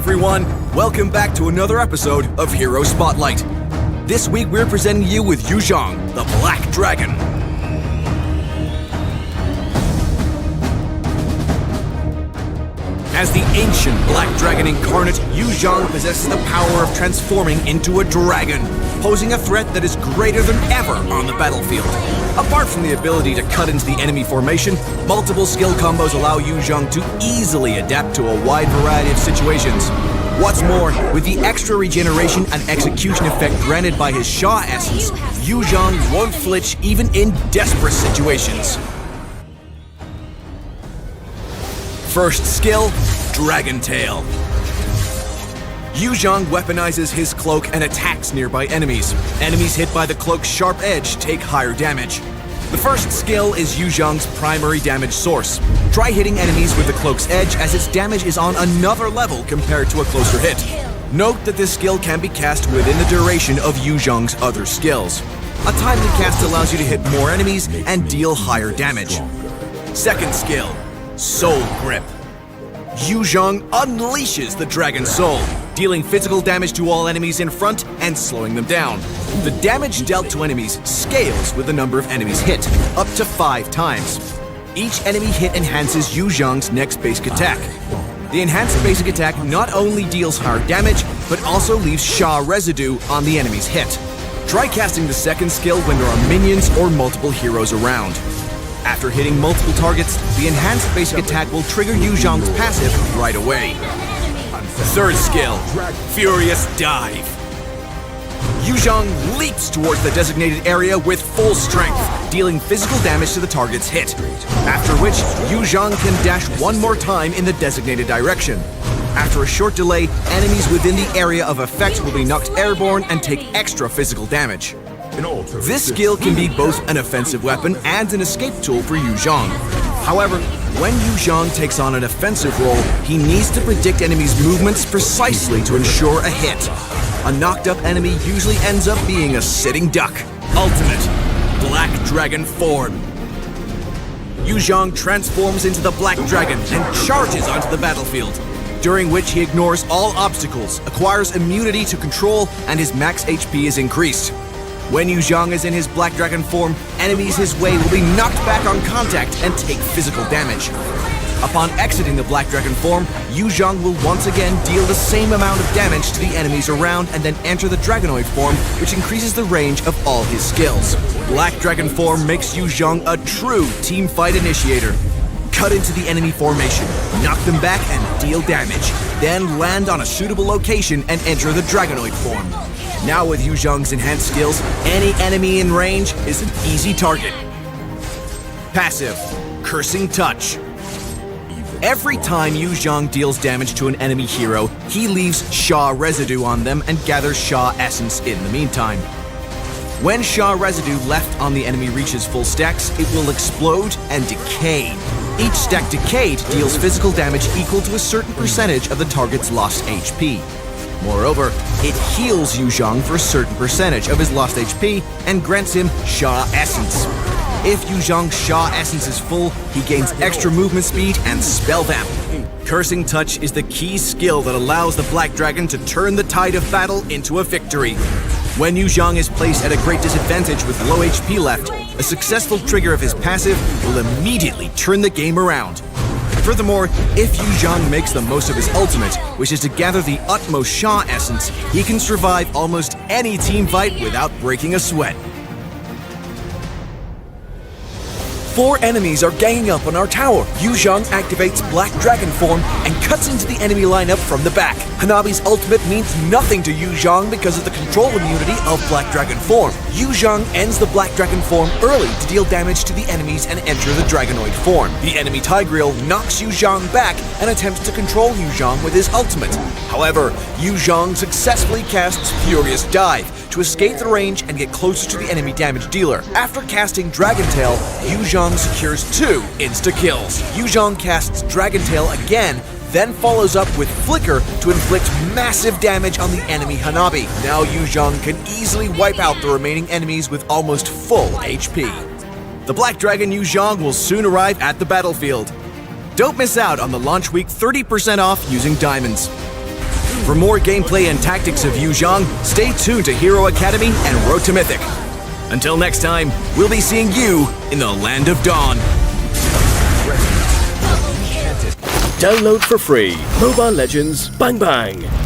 everyone! Welcome back to another episode of Hero Spotlight. This week we're presenting you with Zhong, the Black Dragon. As the ancient Black Dragon incarnate, Zhong possesses the power of transforming into a dragon, posing a threat that is greater than ever on the battlefield. Apart from the ability to cut into the enemy formation, multiple skill combos allow Zhong to easily adapt to a wide variety of situations. What's more, with the extra regeneration and execution effect granted by his Sha essence, Zhong won't flinch even in desperate situations. First skill, Dragon Tail. Zhong weaponizes his cloak and attacks nearby enemies. Enemies hit by the cloak's sharp edge take higher damage. The first skill is Zhong's primary damage source. Try hitting enemies with the cloak's edge, as its damage is on another level compared to a closer hit. Note that this skill can be cast within the duration of Zhong's other skills. A timely cast allows you to hit more enemies and deal higher damage. Second skill, Soul Grip. Zhong unleashes the Dragon Soul, dealing physical damage to all enemies in front and slowing them down. The damage dealt to enemies scales with the number of enemies hit, up to 5 times. Each enemy hit enhances Zhong's next basic attack. The enhanced basic attack not only deals higher damage, but also leaves Sha residue on the enemy's hit. Try casting the second skill when there are minions or multiple heroes around. After hitting multiple targets, the enhanced basic attack will trigger Zhong's passive right away. Third skill, Furious Dive. Zhong leaps towards the designated area with full strength, dealing physical damage to the target's hit. After which, Zhong can dash one more time in the designated direction. After a short delay, enemies within the area of effect will be knocked airborne and take extra physical damage. This skill can be both an offensive weapon and an escape tool for Zhong. However, when Zhong takes on an offensive role, he needs to predict enemies' movements precisely to ensure a hit. A knocked up enemy usually ends up being a sitting duck. Ultimate, Black Dragon Form. Zhong transforms into the Black Dragon and charges onto the battlefield, during which he ignores all obstacles, acquires immunity to control, and his max HP is increased. When Zhong is in his Black Dragon form, enemies his way will be knocked back on contact and take physical damage. Upon exiting the Black Dragon form, Zhong will once again deal the same amount of damage to the enemies around and then enter the Dragonoid form, which increases the range of all his skills. Black Dragon form makes Zhong a true team fight initiator. Cut into the enemy formation, knock them back and deal damage, then land on a suitable location and enter the Dragonoid form. Now with Zhong's enhanced skills, any enemy in range is an easy target. Passive, Cursing Touch. Every time Zhong deals damage to an enemy hero, he leaves Sha residue on them and gathers Sha essence in the meantime. When Sha residue left on the enemy reaches full stacks, it will explode and decay. Each stack decayed deals physical damage equal to a certain percentage of the target's lost HP. Moreover, it heals Zhong for a certain percentage of his lost HP and grants him Sha Essence. If Zhong's Sha Essence is full, he gains extra movement speed and Spell Vamp. Cursing Touch is the key skill that allows the Black Dragon to turn the tide of battle into a victory. When Zhong is placed at a great disadvantage with low HP left, a successful trigger of his passive will immediately turn the game around. Furthermore, if Zhong makes the most of his ultimate, which is to gather the utmost Sha essence, he can survive almost any team fight without breaking a sweat. 4 enemies are ganging up on our tower. Zhong activates Black Dragon form and cuts into the enemy lineup from the back. Hanabi's ultimate means nothing to Zhong because of the control immunity of Black Dragon form. Zhong ends the Black Dragon form early to deal damage to the enemies and enter the Dragonoid form. The enemy Tigreal knocks Zhong back and attempts to control Zhong with his ultimate. However, Zhong successfully casts Furious Dive to escape the range and get closer to the enemy damage dealer. After casting Dragon Tail, Zhong secures 2 insta-kills. Zhong casts Dragon Tail again, then follows up with Flicker to inflict massive damage on the enemy Hanabi. Now Zhong can easily wipe out the remaining enemies with almost full HP. The Black Dragon Zhong will soon arrive at the battlefield. Don't miss out on the launch week 30% off using diamonds. For more gameplay and tactics of Zhong, stay tuned to Hero Academy and Road to Mythic. Until next time, we'll be seeing you in the Land of Dawn. Download for free Mobile Legends Bang Bang.